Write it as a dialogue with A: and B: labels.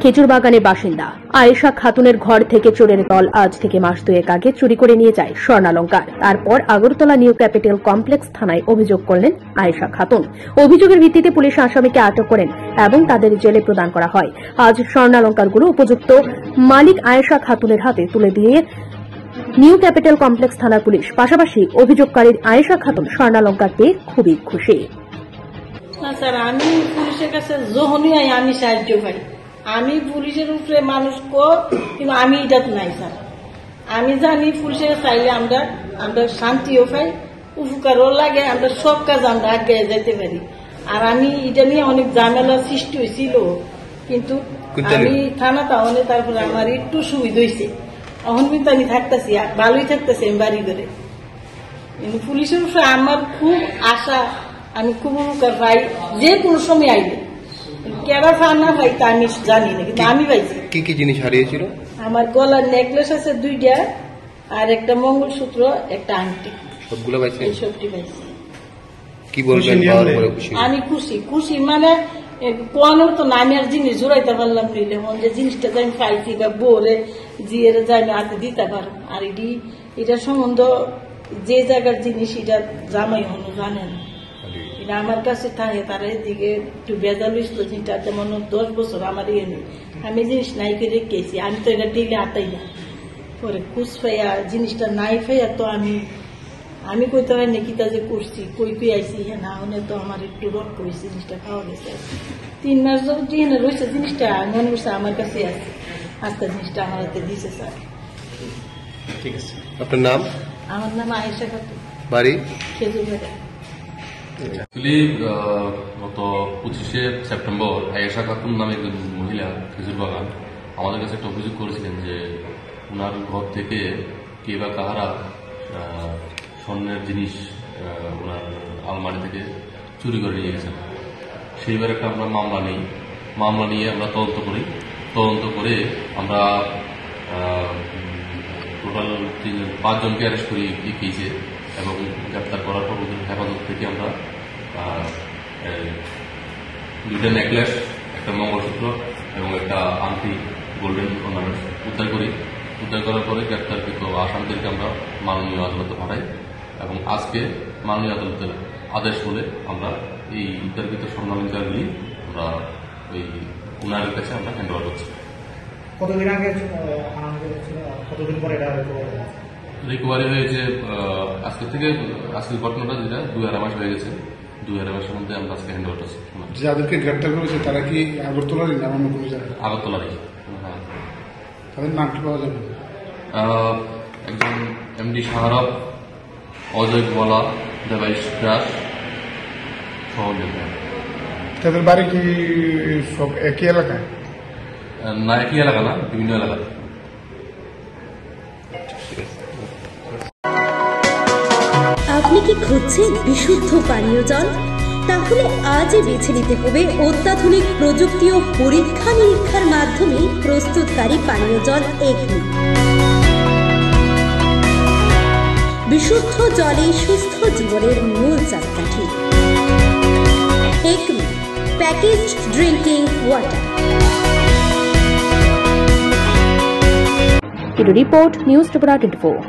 A: খেজুরবাগানের বাসিন্দা আয়েশা খাতুনের ঘর থেকে চোরের দল আজ থেকে মাস দুয়েক আগে চুরি করে নিয়ে যায় স্বর্ণালংকার। তারপর আগরতলা নিউ ক্যাপিটাল কমপ্লেক্স থানায় অভিযোগ করলেন আয়েশা খাতুন। অভিযোগের ভিত্তিতে পুলিশ আসামিকে আটক করেন এবং তাদের জেলে প্রদান করা হয়। আজ স্বর্ণালংকারগুলো উপযুক্ত মালিক আয়েশা খাতুনের হাতে তুলে দিয়ে নিউ ক্যাপিটাল কমপ্লেক্স থানার পুলিশ। পাশাপাশি অভিযোগকারীর আয়েশা খাতুন স্বর্ণালংকার পেয়ে খুবই খুশি।
B: স্যার, আমি পুলিশের কাছে যখনই আমি সাহায্য পাই, আমি পুলিশের উপরে মানুষ কিন্তু আমি এটা নাই স্যার। আমি জানি পুলিশের চাইলে আমরা শান্তিও পাই, উপকারও লাগে, আমরা সব কাজ আমরা আগে যেতে পারি। আর আমি এটা নিয়ে অনেক ঝামেলা সৃষ্টি হয়েছিল, কিন্তু আমি থানা তাহলে তারপরে আমার একটু সুবিধা হয়েছে। এখন কিন্তু আমি থাকতেছি, ভালোই থাকতেছি আমি বাড়ি করে। কিন্তু পুলিশের উপরে আমার খুব আশা, আমি খুব উপকার পাই যে কোনো সময় আইলে। কেডা ফানা ভাই তা আমি জানি না, কিন্তু আমি পাইছি।
C: কি কি জিনিস হারিয়েছিল? আমার
B: গলার নেকলেস আছে 2টা, আর একটা মঙ্গলসূত্র, একটা আংটি।
C: সবগুলো পাইছি?
B: সবটি পাইছি।
C: কি বলবেন?
B: আমি খুশি মানে কোয়ানোর তো নামি আর জিনিস জোড়াইতে পারলাম নিলে যে জিনিসটা আমি পাইছি বা বোরে জিয়ের যাই হাতে দিতে পারো। আর এটা সম্বন্ধ যে জায়গার জিনিস এটা জামাই হলো জানেন, এটা আমার কাছে থাকে। তার এদিকে একটু বেজাল হয়েছিল জিনিসটা, যেমন 10 বছর আমার ইয়ে নেই, আমি জিনিস নাই করে রেখেছি। আমি তো এটা ডিলে আটাই না, পরে খুশ ফাইয়া জিনিসটা নাই ফাইয়া তো আমি কইতে পারি নাকি তা যে করছি, কই আইসি হ্যাঁ না হলে তো আমার একটু রক করেছি, জিনিসটা খাওয়া গেছে। 3 মাস যখন ট্রেনে রয়েছে জিনিসটা মনে করছে আমার কাছে আছে, আজকে জিনিসটা আমার হাতে দিয়েছে স্যার।
C: ঠিক আছে, আপনার নাম?
B: আমার নাম আয়েশা খাতুন,
C: বাড়ি
B: খেজুরবাগান।
D: অ্যাকচুয়ালি গত 25শে সেপ্টেম্বর আয়েশা খাতুন নামে একজন মহিলা খেজুরবাগান আমাদের কাছে একটা অভিযোগ করেছিলেন যে ওনার ঘর থেকে কে বা কাহারা স্বর্ণের জিনিস ওনার আলমারি থেকে চুরি করে নিয়ে গেছেন। সেইবার একটা আমরা মামলা নিয়ে আমরা তদন্ত করে আমরা টোটাল 5 জনকে অ্যারেস্ট করি এই কেসে, এবং গ্রেপ্তার করার পর ওদের হেফাজত থেকে আমরা 2টা নেকলেস, একটা মঙ্গলসূত্র এবং একটা আংটি গোল্ডেন অর্নামেন্টস উদ্ধার করি। উদ্ধার করার পরে গ্রেপ্তারকৃত আসামিদেরকে আমরা মাননীয় আদালতে পাঠাই, এবং আজকে মাননীয় আদালতের আদেশ বলে আমরা এই উদ্ধারকৃত স্বর্ণালংকারগুলি আমরা ওই উনারের কাছে আমরা হ্যান্ড ওভার করছি।
E: কতদিন আগে, কতদিন পরে এটা
D: রিকভারি হয়েছে? আজকে থেকে, আজকের ঘটনাটা যেটা 2.5 মাস হয়ে গেছে, 2.5 মাসের মধ্যে আমরা আজকে হ্যান্ড ওভার করছি।
F: যাদেরকে গ্রেপ্তার করেছে তারা কি আগরতলারই না অন্য কোনো জায়গায়?
D: আগরতলারই। হ্যাঁ,
F: তাদের নাম কি পাওয়া যাবে?
D: একজন এমডি শাহরব, অজয় গোয়ালা, দেবাইশ দাস সহ।
F: তাদের বাড়ি কি সব একই এলাকায়?
D: না, একই এলাকা না, বিভিন্ন এলাকা।
G: আপনি কি খুঁজছেন বিশুদ্ধ পানীয় জল? তাহলে আজই বেছে নিতে হবে অত্যাধুনিক প্রযুক্তি ও পরীক্ষা নিরীক্ষার মাধ্যমে প্রস্তুতকারী পানীয় জল একমি। বিশুদ্ধ জলে সুস্থ জীবনের মূল চাকাঠি। Acme packaged drinking water.
A: Report news Tripura 24।